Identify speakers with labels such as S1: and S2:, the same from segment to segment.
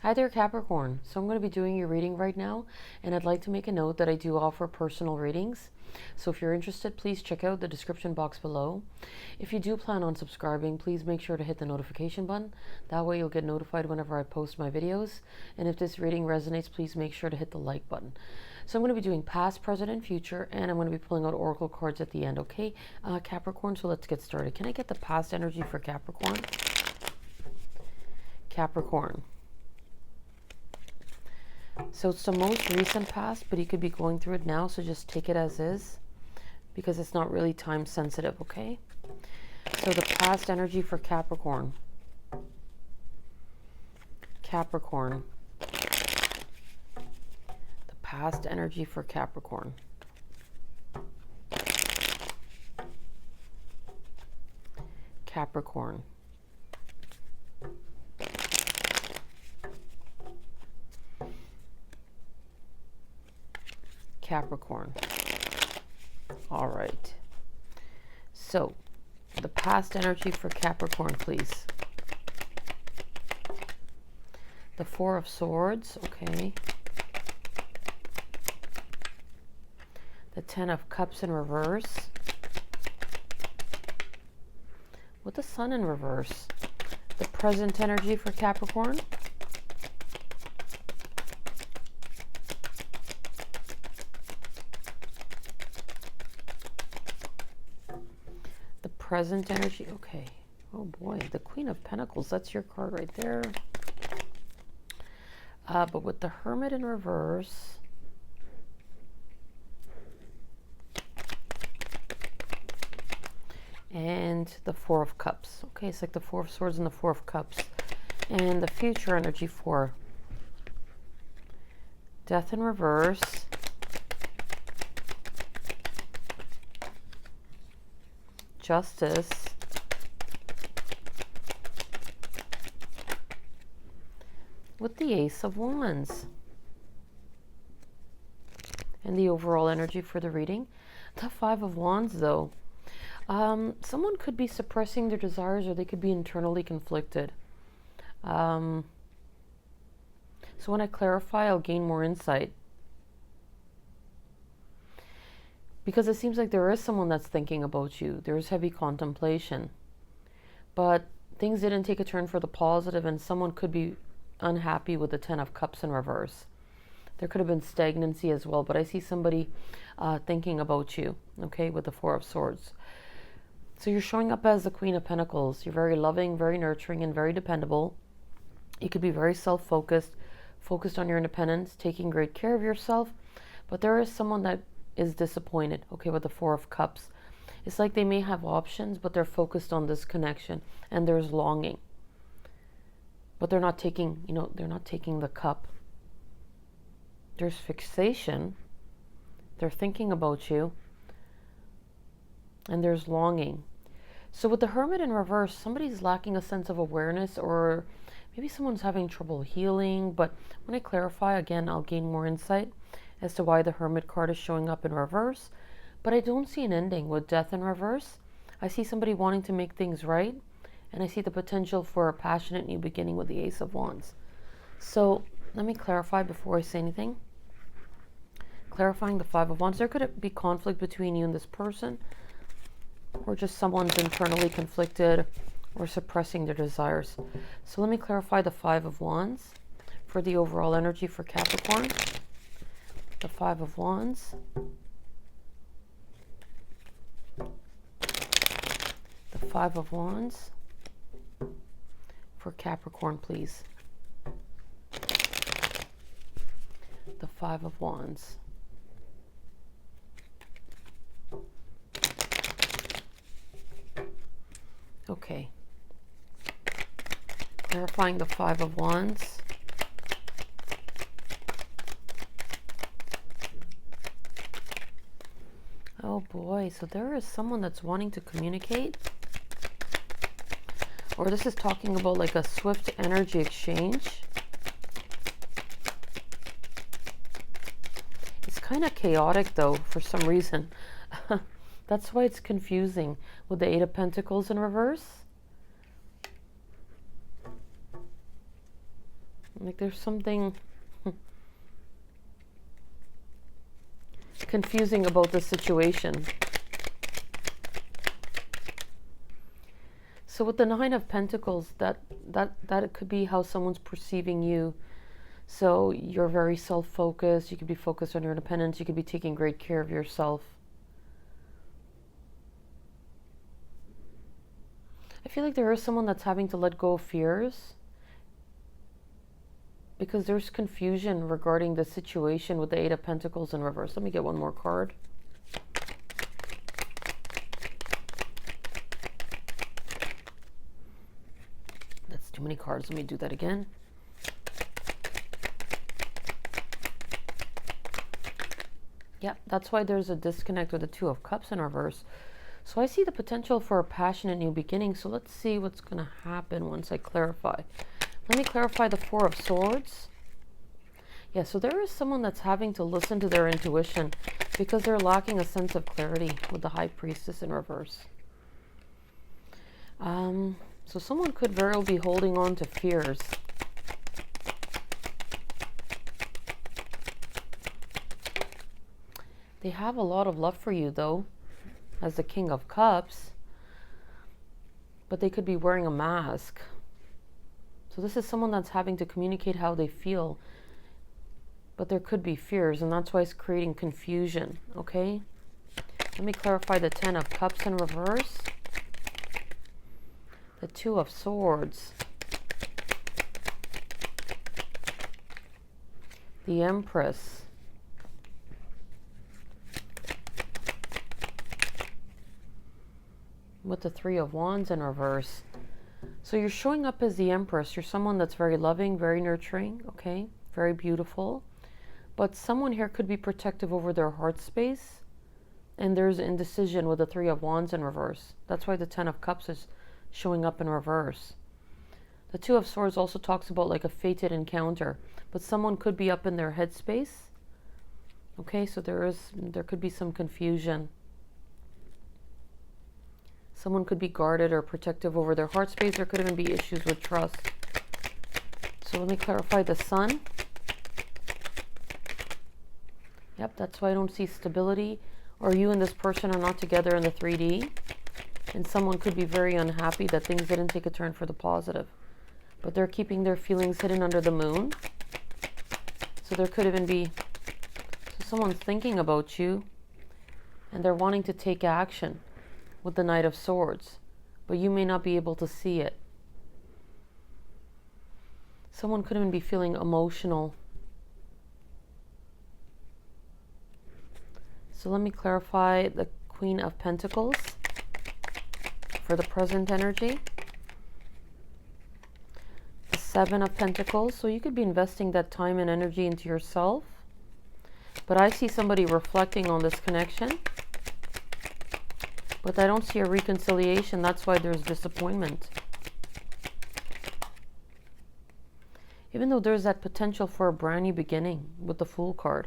S1: Hi there, Capricorn. So I'm going to be doing your reading right now, and I'd like to make a note that I do offer personal readings. So if you're interested, please check out the description box below. If you do plan on subscribing, please make sure to hit the notification button. That way you'll get notified whenever I post my videos. And if this reading resonates, please make sure to hit the like button. So I'm going to be doing past, present, and future, and I'm going to be pulling out oracle cards at the end, okay? Capricorn, so let's get started. Can I get the past energy for Capricorn? Capricorn. So it's the most recent past, but you could be going through it now, so just take it as is because it's not really time sensitive, okay? So the past energy for Capricorn. Capricorn. The past energy for Capricorn. Capricorn. Capricorn. All right. So, the past energy for Capricorn, please. The Four of Swords, okay. The Ten of Cups in reverse. With the Sun in reverse. The present energy for Capricorn. Present energy, okay. Oh boy, the Queen of Pentacles, that's your card right there. But with the Hermit in reverse, and the Four of Cups. Okay, it's like the Four of Swords and the Four of Cups. And the future energy for Death in reverse, Justice, with the Ace of Wands. And the overall energy for the reading, the Five of Wands though. Someone could be suppressing their desires, or they could be internally conflicted. So when I clarify, I'll gain more insight. Because it seems like there is someone that's thinking about you. There's heavy contemplation. But things didn't take a turn for the positive, and someone could be unhappy with the Ten of Cups in reverse. There could have been stagnancy as well, but I see somebody thinking about you, okay, with the Four of Swords. So you're showing up as the Queen of Pentacles. You're very loving, very nurturing, and very dependable. You could be very self-focused, focused on your independence, taking great care of yourself. But there is someone that is disappointed, okay, with the Four of Cups. It's like they may have options, but they're focused on this connection, and there's longing. But they're not taking, they're not taking the cup. There's fixation. They're thinking about you, and there's longing. So with the Hermit in reverse, somebody's lacking a sense of awareness, or maybe someone's having trouble healing. But when I clarify, again, I'll gain more insight as to why the Hermit card is showing up in reverse. But I don't see an ending with Death in reverse. I see somebody wanting to make things right, and I see the potential for a passionate new beginning with the Ace of Wands. So let me clarify before I say anything. Clarifying the Five of Wands, there could be conflict between you and this person, or just someone's internally conflicted or suppressing their desires. So let me clarify the Five of Wands for the overall energy for Capricorn. The Five of Wands. The Five of Wands for Capricorn, please. The Five of Wands. Okay. Clarifying the Five of Wands. Oh boy, so there is someone that's wanting to communicate. Or this is talking about like a swift energy exchange. It's kind of chaotic though, for some reason. That's why it's confusing with the Eight of Pentacles in reverse. Like there's something confusing about the situation. So with the Nine of Pentacles, that it could be how someone's perceiving you. So you're very self-focused. You could be focused on your independence. You could be taking great care of yourself. I feel like there is someone that's having to let go of fears, because there's confusion regarding the situation with the Eight of Pentacles in reverse. Let me get one more card. That's too many cards. Let me do that again. Yeah, that's why there's a disconnect with the Two of Cups in reverse. So I see the potential for a passionate new beginning. So let's see what's going to happen once I clarify. Let me clarify the Four of Swords. Yeah, so there is someone that's having to listen to their intuition because they're lacking a sense of clarity with the High Priestess in reverse. So someone could very well be holding on to fears. They have a lot of love for you, though, as the King of Cups, but they could be wearing a mask. So this is someone that's having to communicate how they feel, but there could be fears, and that's why it's creating confusion, okay? Let me clarify the Ten of Cups in reverse. The Two of Swords. The Empress. With the Three of Wands in reverse. So you're showing up as the Empress. You're someone that's very loving, very nurturing, okay? Very beautiful. But someone here could be protective over their heart space. And there's indecision with the Three of Wands in reverse. That's why the Ten of Cups is showing up in reverse. The Two of Swords also talks about like a fated encounter. But someone could be up in their headspace. Okay, so there could be some confusion. Someone could be guarded or protective over their heart space. There could even be issues with trust. So let me clarify the Sun. Yep, that's why I don't see stability. Or you and this person are not together in the 3D. And someone could be very unhappy that things didn't take a turn for the positive. But they're keeping their feelings hidden under the moon. So there could even be someone's thinking about you. And they're wanting to take action with the Knight of Swords, but you may not be able to see it. Someone could even be feeling emotional. So let me clarify the Queen of Pentacles for the present energy. The Seven of Pentacles. So you could be investing that time and energy into yourself, but I see somebody reflecting on this connection. But I don't see a reconciliation. That's why there's disappointment. Even though there's that potential for a brand new beginning with the Fool card.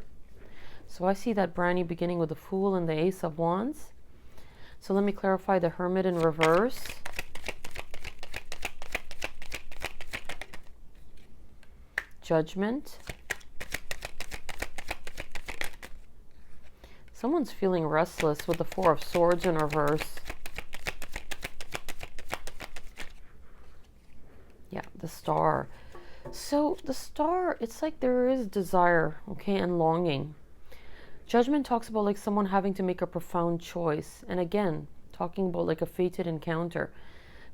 S1: So I see that brand new beginning with the Fool and the Ace of Wands. So let me clarify the Hermit in reverse. Judgment. Someone's feeling restless with the Four of Swords in reverse. Yeah, the Star. So the Star, it's like there is desire, okay, and longing. Judgment talks about like someone having to make a profound choice. And again, talking about like a fated encounter.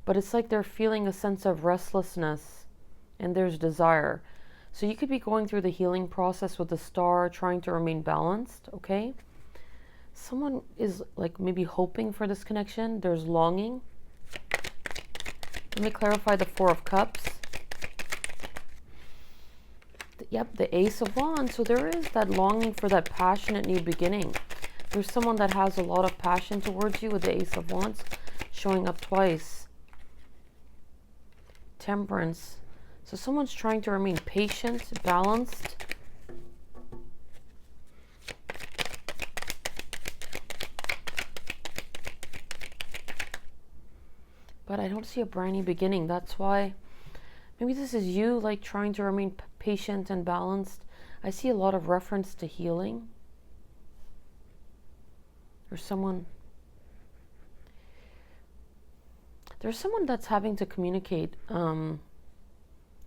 S1: But it's like they're feeling a sense of restlessness and there's desire. So you could be going through the healing process with the Star, trying to remain balanced, okay? Someone is like maybe hoping for this connection. There's longing. Let me clarify the Four of Cups. Yep, the Ace of Wands. So there is that longing for that passionate new beginning. There's someone that has a lot of passion towards you with the Ace of Wands showing up twice. Temperance. So someone's trying to remain patient, balanced. But I don't see a brand new beginning. That's why maybe this is you like trying to remain patient and balanced. I see a lot of reference to healing. There's someone that's having to communicate,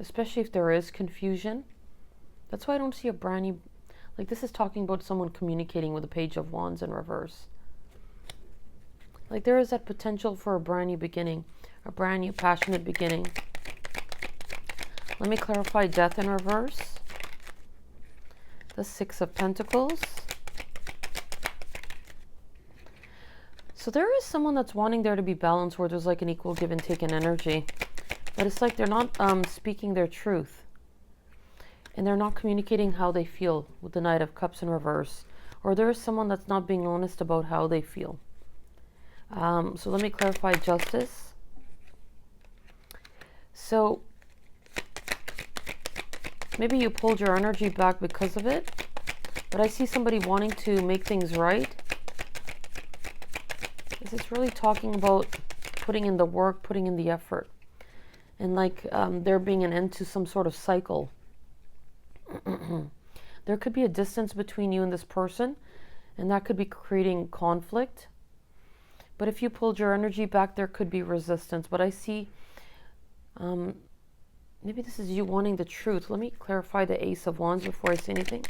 S1: especially if there is confusion. That's why I don't see a brand new, like this is talking about someone communicating with the Page of Wands in reverse. Like there is that potential for a brand new beginning, a brand new passionate beginning. Let me clarify Death in reverse. The Six of Pentacles. So there is someone that's wanting there to be balance where there's like an equal give and take in energy. But it's like they're not speaking their truth. And they're not communicating how they feel with the Knight of Cups in reverse. Or there is someone that's not being honest about how they feel. So let me clarify Justice. So maybe you pulled your energy back because of it. But I see somebody wanting to make things right. It's really talking about putting in the work, putting in the effort. And like there being an end to some sort of cycle. There could be a distance between you and this person. And that could be creating conflict. But if you pulled your energy back, there could be resistance. But I see, maybe this is you wanting the truth. Let me clarify the Ace of Wands before I say anything.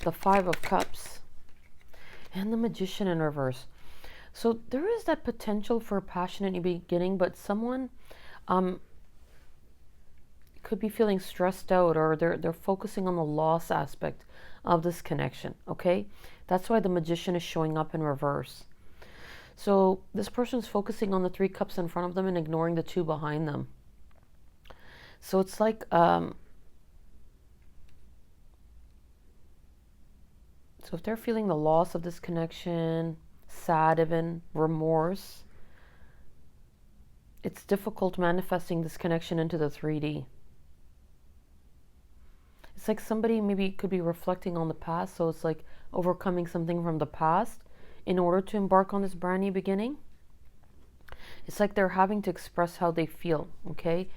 S1: The Five of Cups and the Magician in reverse. So there is that potential for a passionate new beginning, but someone could be feeling stressed out, or they're focusing on the loss aspect of this connection, okay? That's why the Magician is showing up in reverse. So this person's focusing on the Three Cups in front of them and ignoring the two behind them. So it's like so if they're feeling the loss of this connection, sad even, remorse, it's difficult manifesting this connection into the 3D. It's like somebody maybe could be reflecting on the past, so it's like overcoming something from the past in order to embark on this brand new beginning. It's like they're having to express how they feel, okay?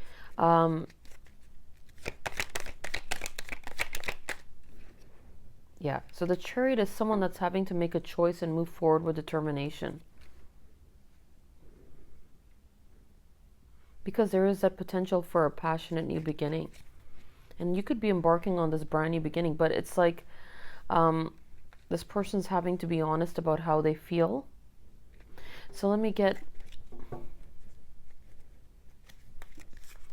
S1: Yeah, so the Chariot is someone that's having to make a choice and move forward with determination. Because there is that potential for a passionate new beginning. And you could be embarking on this brand new beginning, but it's like this person's having to be honest about how they feel. So let me get...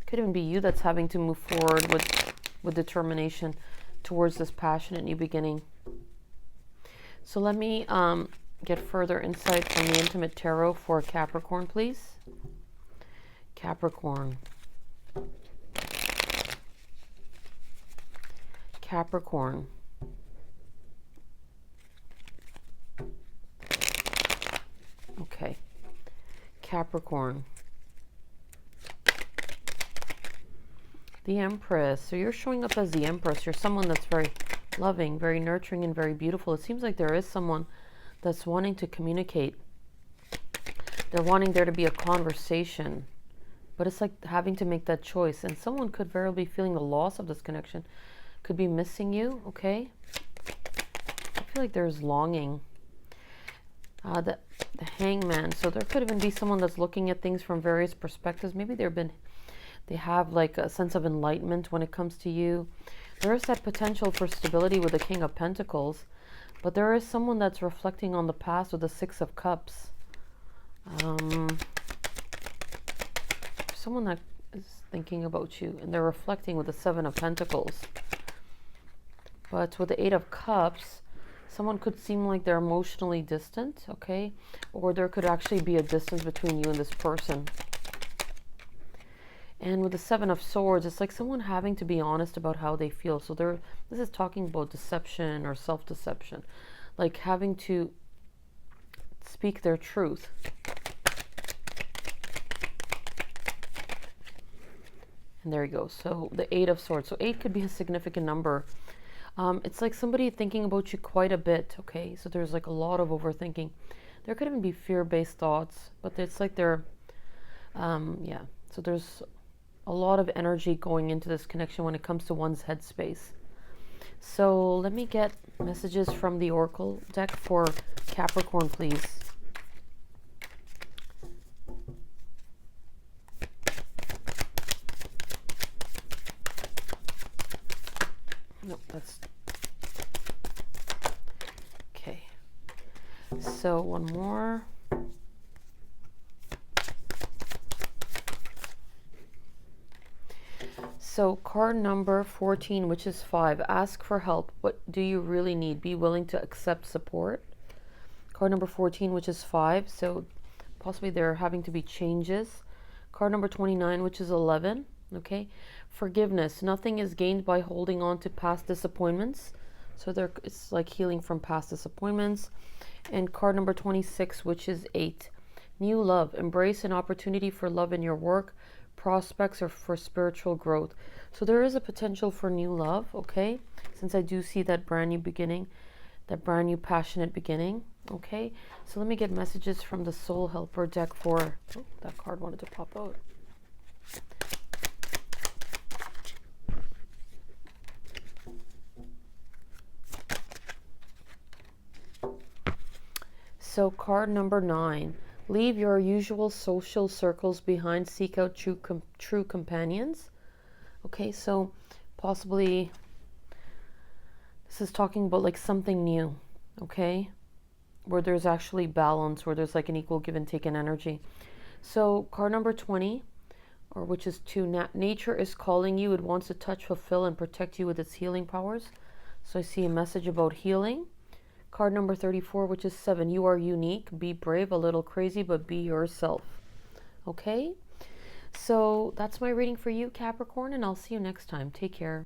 S1: Could even be you that's having to move forward with determination towards this passionate new beginning. So let me get further insight from the Intimate Tarot for Capricorn, please. Capricorn. Capricorn. Okay. Capricorn. The Empress. So you're showing up as the Empress. You're someone that's very loving, very nurturing, and very beautiful. It seems like there is someone that's wanting to communicate. They're wanting there to be a conversation. But it's like having to make that choice. And someone could very well be feeling the loss of this connection. Could be missing you, okay? I feel like there's longing. The Hangman. So there could even be someone that's looking at things from various perspectives. Maybe they have like a sense of enlightenment when it comes to you. There is that potential for stability with the King of Pentacles, but there is someone that's reflecting on the past with the Six of Cups. Someone that is thinking about you, and they're reflecting with the Seven of Pentacles. But with the Eight of Cups, someone could seem like they're emotionally distant, okay? Or there could actually be a distance between you and this person. And with the Seven of Swords, it's like someone having to be honest about how they feel. So this is talking about deception or self-deception. Like having to speak their truth. And there you go. So the 8 of Swords. So 8 could be a significant number. It's like somebody thinking about you quite a bit, okay? So there's like a lot of overthinking. There could even be fear-based thoughts, but it's like they're, yeah. So there's a lot of energy going into this connection when it comes to one's headspace. So let me get messages from the Oracle deck for Capricorn, please. Nope, that's okay. So one more. So card number 14, which is 5. Ask for help. What do you really need? Be willing to accept support. Card number 14, which is 5. So possibly there are having to be changes. Card number 29, which is 11. Okay. Forgiveness. Nothing is gained by holding on to past disappointments. So there, it's like healing from past disappointments. And card number 26, which is 8. New love. Embrace an opportunity for love in your work, prospects, or for spiritual growth. So there is a potential for new love, okay? Since I do see that brand new beginning, that brand new passionate beginning, okay? So let me get messages from the Soul Helper deck for, oh, that card wanted to pop out. So card number 9. Leave your usual social circles behind. Seek out true companions. Okay, so possibly this is talking about like something new, okay? Where there's actually balance, where there's like an equal give and take in energy. So card number 20, or which is 2, nature is calling you. It wants to touch, fulfill, and protect you with its healing powers. So I see a message about healing. Card number 34, which is 7. You are unique. Be brave, a little crazy, but be yourself. Okay? So that's my reading for you, Capricorn, and I'll see you next time. Take care.